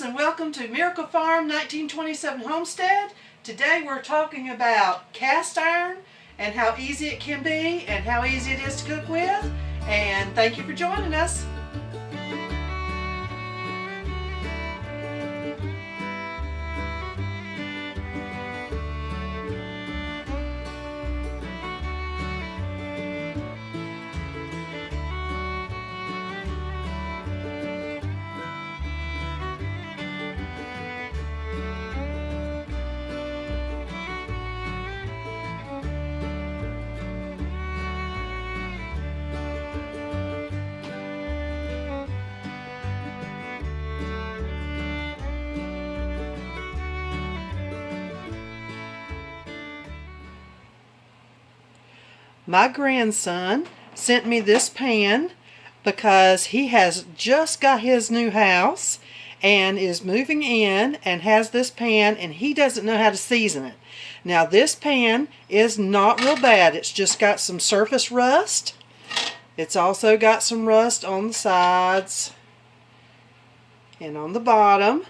and welcome to Miracle Farm 1927 Homestead. Today we're talking about cast iron and how easy it can be and how easy it is to cook with. And thank you for joining us. My grandson sent me this pan because he has just got his new house and is moving in and has this pan, and he doesn't know how to season it. Now this pan is not real bad. It's just got some surface rust. It's also got some rust on the sides and on the bottom,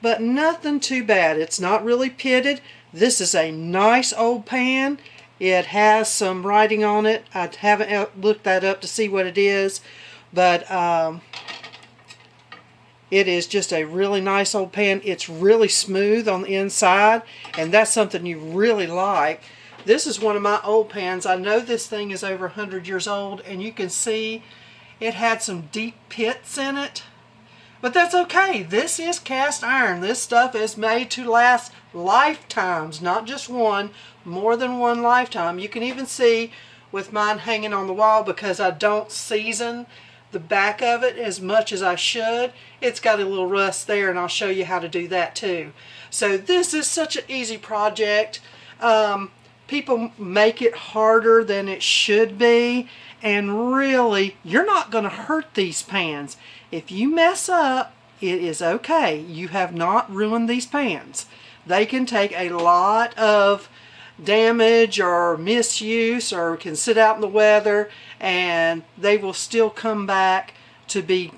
but nothing too bad. It's not really pitted. This is a nice old pan. It has some writing on it. I haven't looked that up to see what it is, but it is just a really nice old pan. It's really smooth on the inside, and that's something you really like. This is one of my old pans. I know this thing is over 100 years old, and you can see it had some deep pits in it. But that's okay. This is cast iron. This stuff is made to last lifetimes, not just one, more than one lifetime. You can even see with mine hanging on the wall, because I don't season the back of it as much as I should. It's got a little rust there, and I'll show you how to do that too. So this is such an easy project. People make it harder than it should be, and really, you're not going to hurt these pans. If you mess up, it is okay. You have not ruined these pans. They can take a lot of damage or misuse, or can sit out in the weather, and they will still come back to be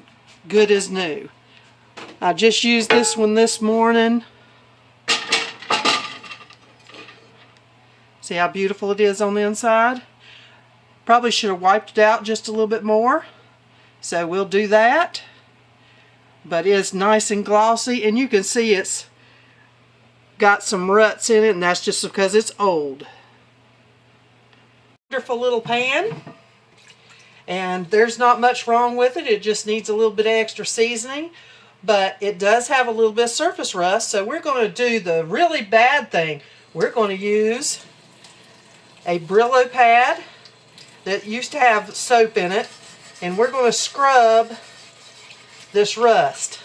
good as new. I just used this one this morning. See how beautiful it is on the inside? Probably should have wiped it out just a little bit more. So we'll do that. But it's nice and glossy, and you can see it's got some ruts in it, and that's just because it's old. Wonderful little pan, and there's not much wrong with it. It just needs a little bit of extra seasoning, but it does have a little bit of surface rust. So we're going to do the really bad thing. We're going to use a Brillo pad that used to have soap in it, and we're going to scrub this rust.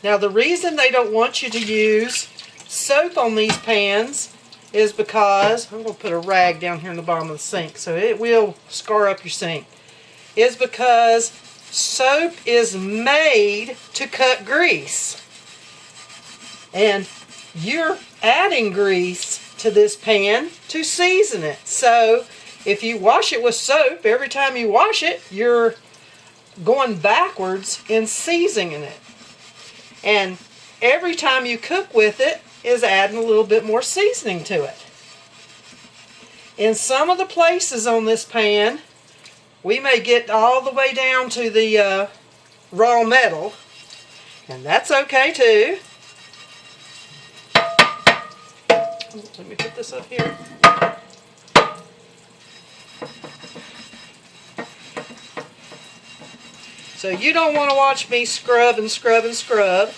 Now the reason they don't want you to use soap on these pans is because, I'm going to put a rag down here in the bottom of the sink so it will scar up your sink, is because soap is made to cut grease. And you're adding grease to this pan to season it. So if you wash it with soap, every time you wash it, you're going backwards in seasoning it. And every time you cook with it is adding a little bit more seasoning to it. In some of the places on this pan, we may get all the way down to the raw metal, and that's okay too. Let me put this up here. So you don't want to watch me scrub and scrub and scrub,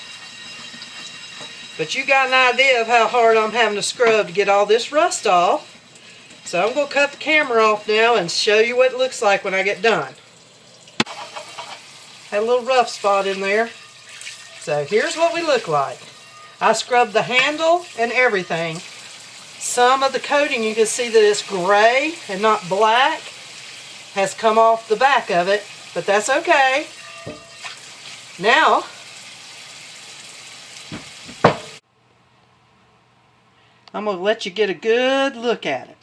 but you got an idea of how hard I'm having to scrub to get all this rust off. So I'm going to cut the camera off now and show you what it looks like when I get done. Had a little rough spot in there. So here's what we look like. I scrubbed the handle and everything. Some of the coating, you can see that it's gray and not black. has come off the back of it, but that's okay. Now, I'm going to let you get a good look at it.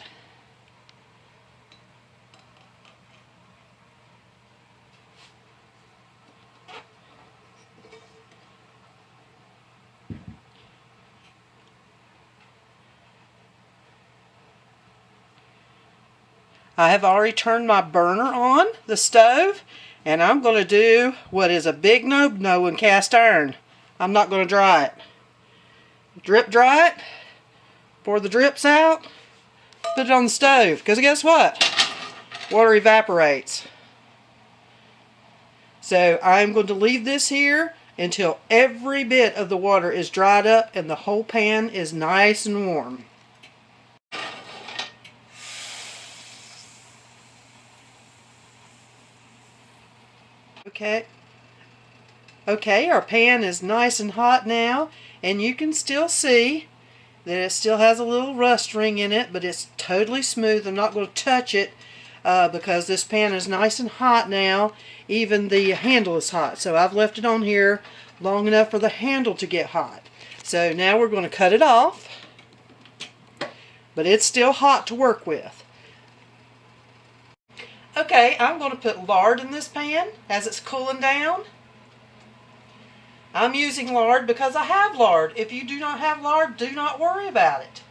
I have already turned my burner on, the stove, and I'm going to do what is a big no-no in cast iron. I'm not going to dry it. Drip dry it, pour the drips out, put it on the stove, because guess what? Water evaporates. So I'm going to leave this here until every bit of the water is dried up and the whole pan is nice and warm. Okay, our pan is nice and hot now, and you can still see that it still has a little rust ring in it, but it's totally smooth. I'm not going to touch it because this pan is nice and hot now. Even the handle is hot, so I've left it on here long enough for the handle to get hot. So now we're going to cut it off, but it's still hot to work with. Okay, I'm going to put lard in this pan as it's cooling down. I'm using lard because I have lard. If you do not have lard, do not worry about it.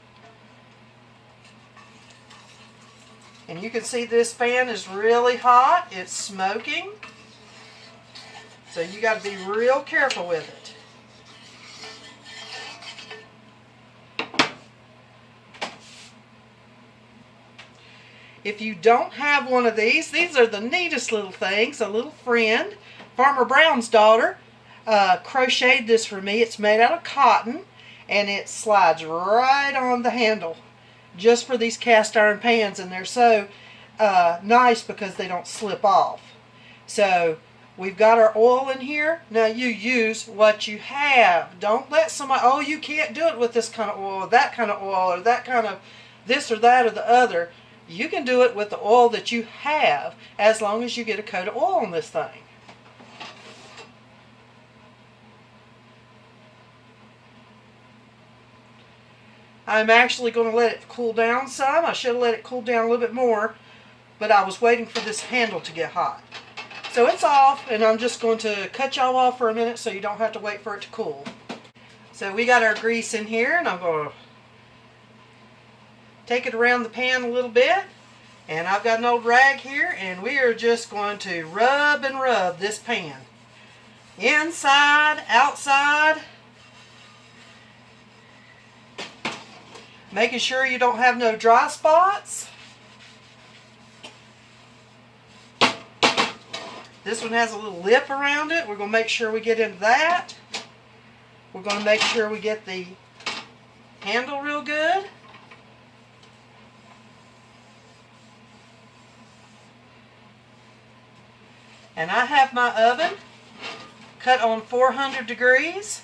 And you can see this pan is really hot. It's smoking. So you got to be real careful with it. If you don't have one of these are the neatest little things. A little friend, Farmer Brown's daughter, crocheted this for me. It's made out of cotton, and it slides right on the handle just for these cast iron pans, and they're so nice because they don't slip off. So we've got our oil in here. Now you use what you have. Don't let somebody, oh, you can't do it with this kind of oil, or that kind of oil, or that kind of this or that or the other. You can do it with the oil that you have as long as you get a coat of oil on this thing. I'm actually going to let it cool down some. I should have let it cool down a little bit more, but I was waiting for this handle to get hot. So it's off, and I'm just going to cut y'all off for a minute so you don't have to wait for it to cool. So we got our grease in here, and I'm going to take it around the pan a little bit, and I've got an old rag here, and we are just going to rub and rub this pan inside, outside, making sure you don't have no dry spots. This one has a little lip around it. We're going to make sure we get into that. We're going to make sure we get the handle real good. And I have my oven cut on 400 degrees,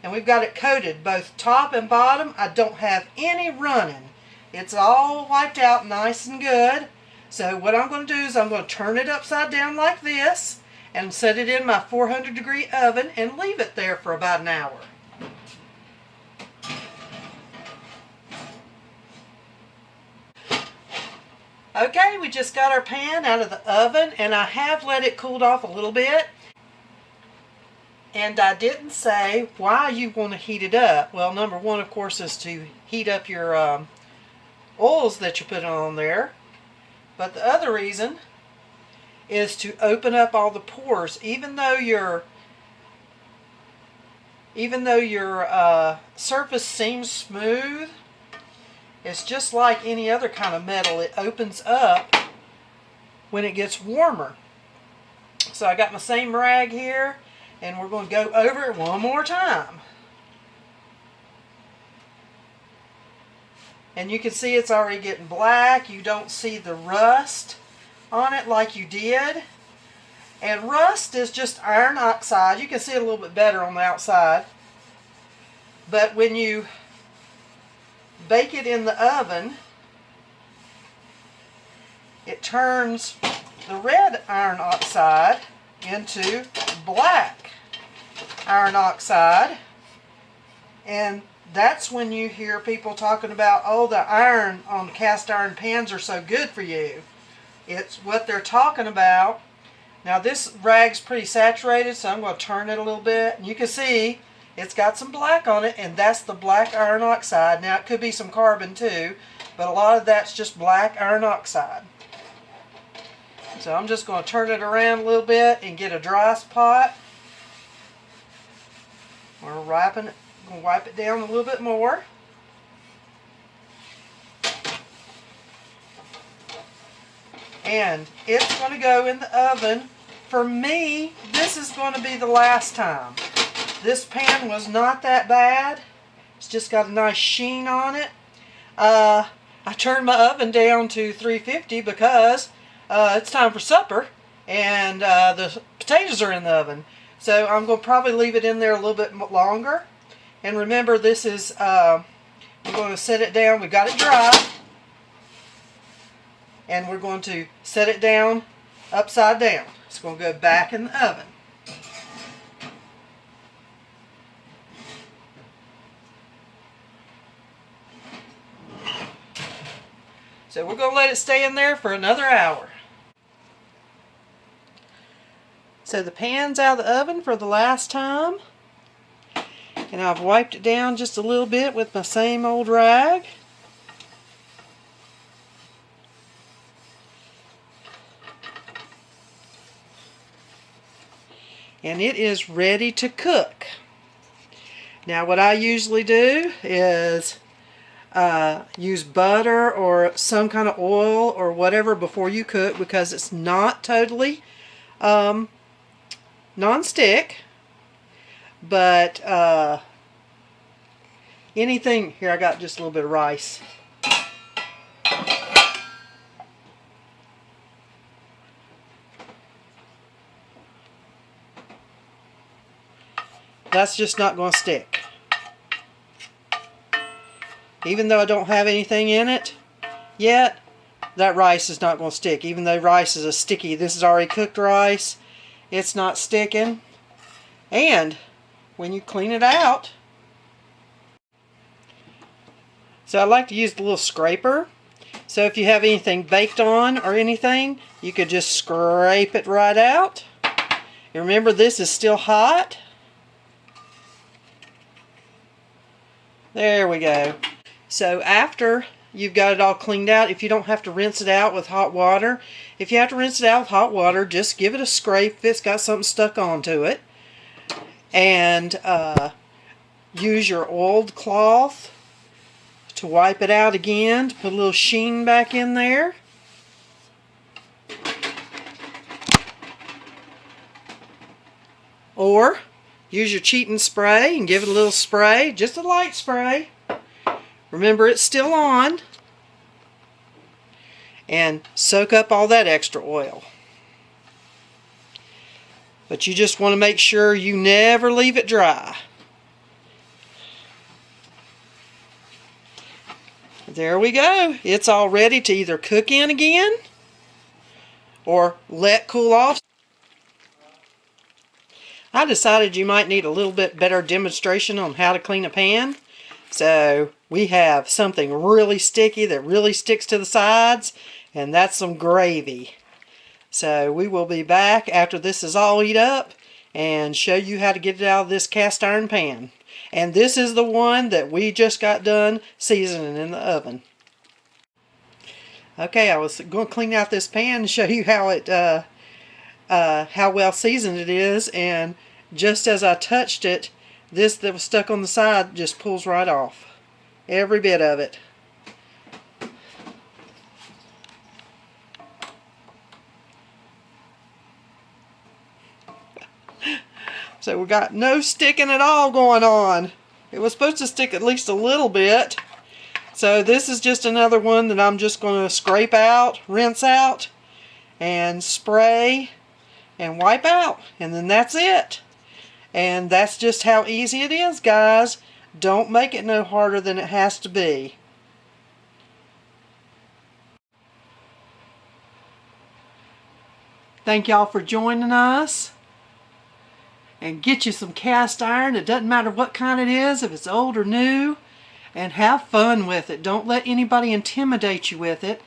and we've got it coated both top and bottom. I don't have any running. It's all wiped out nice and good. So what I'm going to do is I'm going to turn it upside down like this and set it in my 400 degree oven and leave it there for about an hour. Okay, we just got our pan out of the oven, and I have let it cool off a little bit. And I didn't say why you want to heat it up. Well, number one, of course, is to heat up your oils that you put on there. But the other reason is to open up all the pores. Even though your surface seems smooth, it's just like any other kind of metal. It opens up when it gets warmer. So I got my same rag here, and we're going to go over it one more time. And you can see it's already getting black. You don't see the rust on it like you did. And rust is just iron oxide. You can see it a little bit better on the outside. But when you bake it in the oven, it turns the red iron oxide into black iron oxide. And that's when you hear people talking about, oh, the iron on cast iron pans are so good for you. It's what they're talking about. Now this rag's pretty saturated, so I'm going to turn it a little bit. And you can see it's got some black on it, and that's the black iron oxide. Now it could be some carbon too, but a lot of that's just black iron oxide. So I'm just going to turn it around a little bit and get a dry spot. We're wiping it. I'm going to wipe it down a little bit more. And it's going to go in the oven. For me, this is going to be the last time. This pan was not that bad. It's just got a nice sheen on it. I turned my oven down to 350 because it's time for supper and the potatoes are in the oven. So I'm going to probably leave it in there a little bit longer. And remember, this is, I'm going to set it down. We've got it dry. And we're going to set it down upside down. It's going to go back in the oven. So we're going to let it stay in there for another hour. So the pan's out of the oven for the last time. And I've wiped it down just a little bit with my same old rag. And it is ready to cook. Now what I usually do is use butter or some kind of oil or whatever before you cook, because it's not totally non-stick. But anything, here I got just a little bit of rice. That's just not going to stick. Even though I don't have anything in it yet, that rice is not going to stick. Even though rice is a sticky, this is already cooked rice, it's not sticking. And when you clean it out, so I like to use the little scraper. So if you have anything baked on or anything, you could just scrape it right out. And remember, this is still hot. There we go. So after you've got it all cleaned out, if you don't have to rinse it out with hot water, if you have to rinse it out with hot water, just give it a scrape if it's got something stuck onto it. And use your oiled cloth to wipe it out again, to put a little sheen back in there. Or use your cheating spray and give it a little spray, just a light spray. Remember, it's still on. And soak up all that extra oil. But you just want to make sure you never leave it dry. There we go. It's all ready to either cook in again or let cool off. I decided you might need a little bit better demonstration on how to clean a pan. So we have something really sticky that really sticks to the sides, and that's some gravy. So we will be back after this is all heated up and show you how to get it out of this cast iron pan. And this is the one that we just got done seasoning in the oven. Okay, I was going to clean out this pan and show you how it how well seasoned it is, and just as I touched it, this that was stuck on the side just pulls right off. Every bit of it. So we got no sticking at all going on. It was supposed to stick at least a little bit. So this is just another one that I'm just going to scrape out, rinse out, and spray and wipe out. And then that's it. And that's just how easy it is, guys. Don't make it no harder than it has to be. Thank y'all for joining us. And get you some cast iron. It doesn't matter what kind it is, if it's old or new. And have fun with it. Don't let anybody intimidate you with it.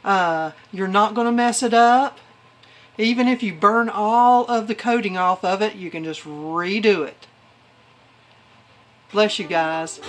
You're not going to mess it up. Even if you burn all of the coating off of it, you can just redo it. Bless you guys.